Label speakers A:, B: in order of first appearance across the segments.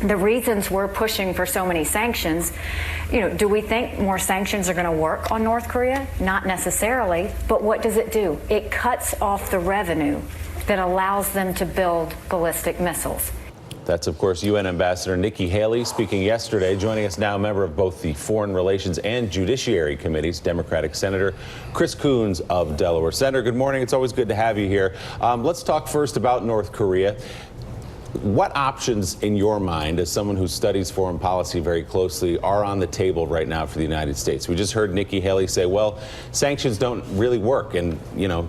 A: the reasons we're pushing for so many sanctions, do we think more sanctions are going to work on North Korea? Not necessarily, but what does it do? It cuts off the revenue that allows them to build ballistic missiles.
B: That's, of course, UN Ambassador Nikki Haley speaking yesterday. Joining us now, a member of both the Foreign Relations and Judiciary Committees, Democratic Senator Chris Coons of Delaware. Senator, good morning. It's always good to have you here. Let's talk first about North Korea. What options in your mind, as someone who studies foreign policy very closely, are on the table right now for the United States? We just heard Nikki Haley say, well, sanctions don't really work. And,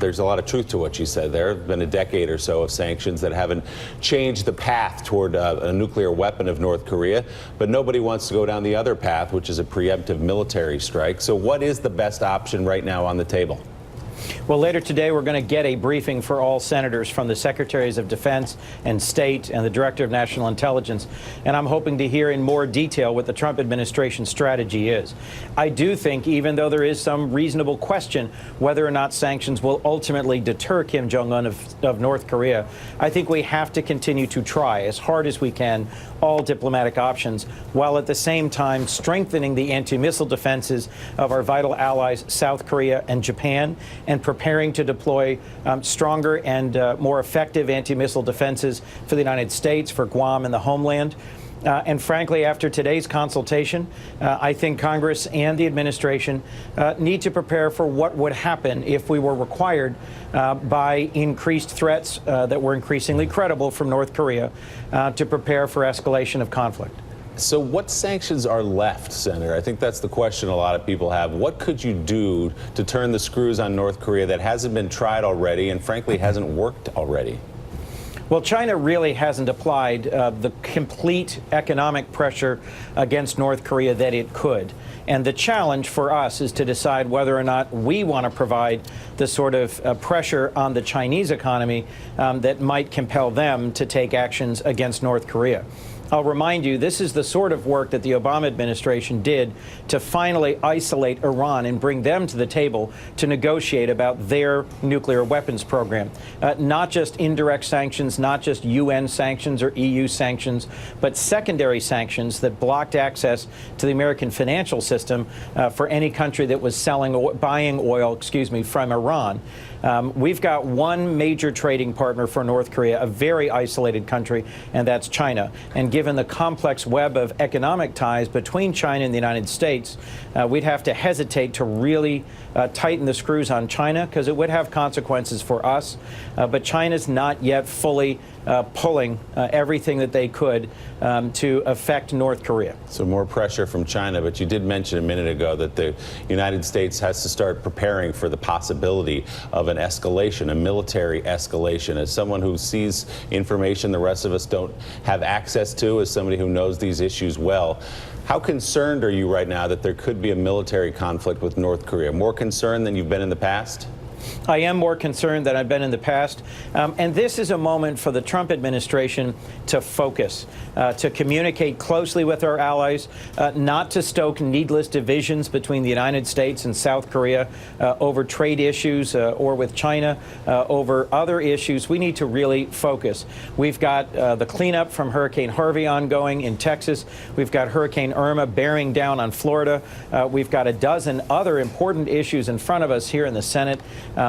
B: there's a lot of truth to what she said there. It's been a decade or so of sanctions that haven't changed the path toward a nuclear weapon of North Korea. But nobody wants to go down the other path, which is a preemptive military strike. So what is the best option right now on the table?
C: Well, later today, we're going to get a briefing for all senators from the Secretaries of Defense and State and the Director of National Intelligence. And I'm hoping to hear in more detail what the Trump administration strategy is. I do think, even though there is some reasonable question whether or not sanctions will ultimately deter Kim Jong-un of North Korea, I think we have to continue to try as hard as we can all diplomatic options, while at the same time strengthening the anti-missile defenses of our vital allies, South Korea and Japan, and preparing to deploy stronger and more effective anti-missile defenses for the United States, for Guam and the homeland. And frankly, after today's consultation, I think Congress and the administration need to prepare for what would happen if we were required by increased threats that were increasingly credible from North Korea to prepare for escalation of conflict.
B: So what sanctions are left, Senator? I think that's the question a lot of people have. What could you do to turn the screws on North Korea that hasn't been tried already and frankly hasn't worked already?
C: Well, China really hasn't applied the complete economic pressure against North Korea that it could. And the challenge for us is to decide whether or not we want to provide the sort of pressure on the Chinese economy that might compel them to take actions against North Korea. I'll remind you, this is the sort of work that the Obama administration did to finally isolate Iran and bring them to the table to negotiate about their nuclear weapons program. Not just indirect sanctions, not just UN sanctions or EU sanctions, but secondary sanctions that blocked access to the American financial system for any country that was buying oil, from Iran. We've got one major trading partner for North Korea, a very isolated country, and that's China. And given the complex web of economic ties between China and the United States, we'd have to hesitate to really tighten the screws on China, because it would have consequences for us. But China's not yet fully pulling everything that they could to affect North Korea.
B: So more pressure from China, but you did mention a minute ago that the United States has to start preparing for the possibility of an escalation, a military escalation. As someone who sees information the rest of us don't have access to, as somebody who knows these issues well, how concerned are you right now that there could be a military conflict with North Korea? More concerned than you've been in the past?
C: I am more concerned than I've been in the past. And this is a moment for the Trump administration to focus, to communicate closely with our allies, not to stoke needless divisions between the United States and South Korea over trade issues or with China over other issues. We need to really focus. We've got the cleanup from Hurricane Harvey ongoing in Texas. We've got Hurricane Irma bearing down on Florida. We've got a dozen other important issues in front of us here in the Senate.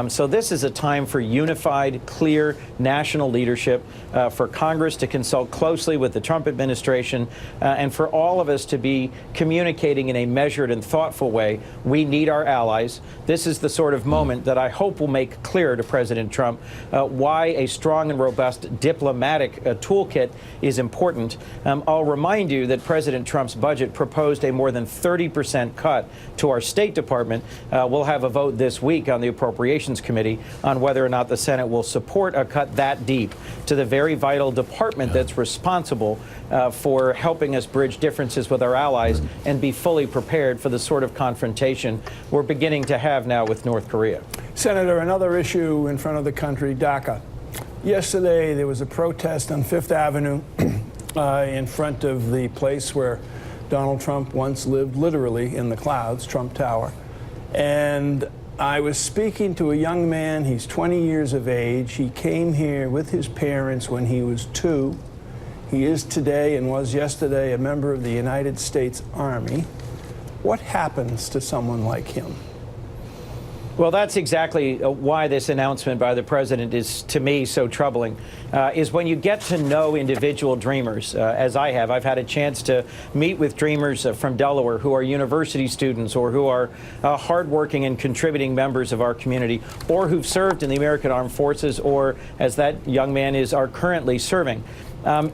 C: So this is a time for unified, clear national leadership, for Congress to consult closely with the Trump administration, and for all of us to be communicating in a measured and thoughtful way. We need our allies. This is the sort of moment that I hope will make clear to President Trump why a strong and robust diplomatic toolkit is important. I'll remind you that President Trump's budget proposed a more than 30% cut to our State Department. We'll have a vote this week on the Appropriations Committee on whether or not the Senate will support a cut that deep to the very vital department that's responsible for helping us bridge differences with our allies and be fully prepared for the sort of confrontation we're beginning to have now with North Korea.
D: Senator, another issue in front of the country, DACA. Yesterday, there was a protest on Fifth Avenue in front of the place where Donald Trump once lived, literally in the clouds, Trump Tower. And I was speaking to a young man. He's 20 years of age. He came here with his parents when he was 2. He is today and was yesterday a member of the United States Army. What happens to someone like him?
C: Well, that's exactly why this announcement by the president is, to me, so troubling, is when you get to know individual dreamers, as I have. I've had a chance to meet with dreamers from Delaware who are university students or who are hardworking and contributing members of our community, or who've served in the American Armed Forces, or, as that young man is, are currently serving.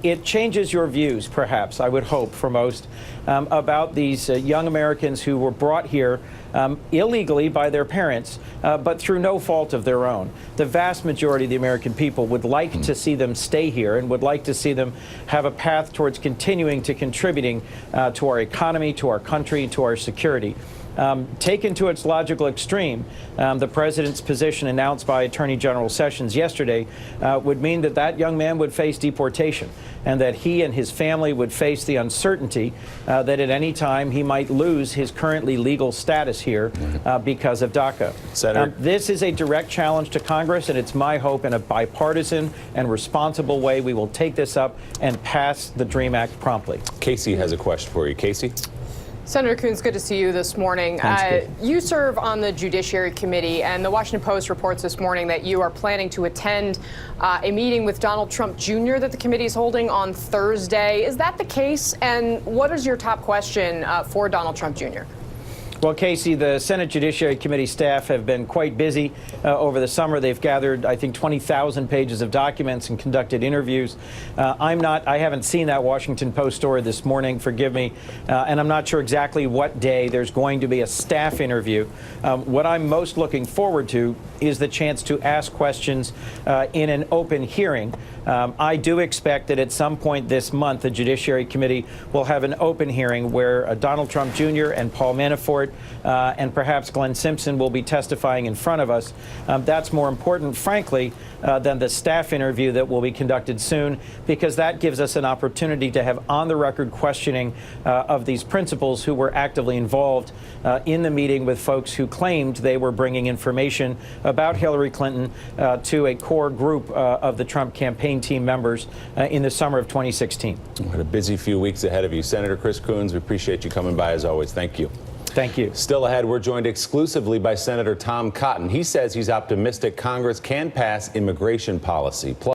C: It changes your views, perhaps, I would hope, for most, about these young Americans who were brought here illegally by their parents, but through no fault of their own. The vast majority of the American people would like to see them stay here and would like to see them have a path towards continuing to contributing to our economy, to our country, to our security. Taken to its logical extreme, the president's position announced by Attorney General Sessions yesterday would mean that that young man would face deportation, and that he and his family would face the uncertainty that at any time he might lose his currently legal status here because of DACA. This is a direct challenge to Congress, and it's my hope in a bipartisan and responsible way we will take this up and pass the DREAM Act promptly.
B: Casey has a question for you. Casey?
E: Senator Coons, good to see you this morning. You serve on the Judiciary Committee, and the Washington Post reports this morning that you are planning to attend a meeting with Donald Trump Jr. that the committee is holding on Thursday. Is that the case? And what is your top question for Donald Trump Jr.?
C: Well, Casey, the Senate Judiciary Committee staff have been quite busy over the summer. They've gathered, I think, 20,000 pages of documents and conducted interviews. I haven't seen that Washington Post story this morning, forgive me, and I'm not sure exactly what day there's going to be a staff interview. What I'm most looking forward to is the chance to ask questions in an open hearing. I do expect that at some point this month, the Judiciary Committee will have an open hearing where Donald Trump Jr. and Paul Manafort and perhaps Glenn Simpson will be testifying in front of us. That's more important, frankly, than the staff interview that will be conducted soon, because that gives us an opportunity to have on-the-record questioning of these principals who were actively involved in the meeting with folks who claimed they were bringing information about Hillary Clinton to a core group of the Trump campaign team members in the summer of 2016.
B: What a busy few weeks ahead of you. Senator Chris Coons, we appreciate you coming by as always. Thank you.
C: Thank you.
B: Still ahead, we're joined exclusively by Senator Tom Cotton. He says he's optimistic Congress can pass immigration policy. Plus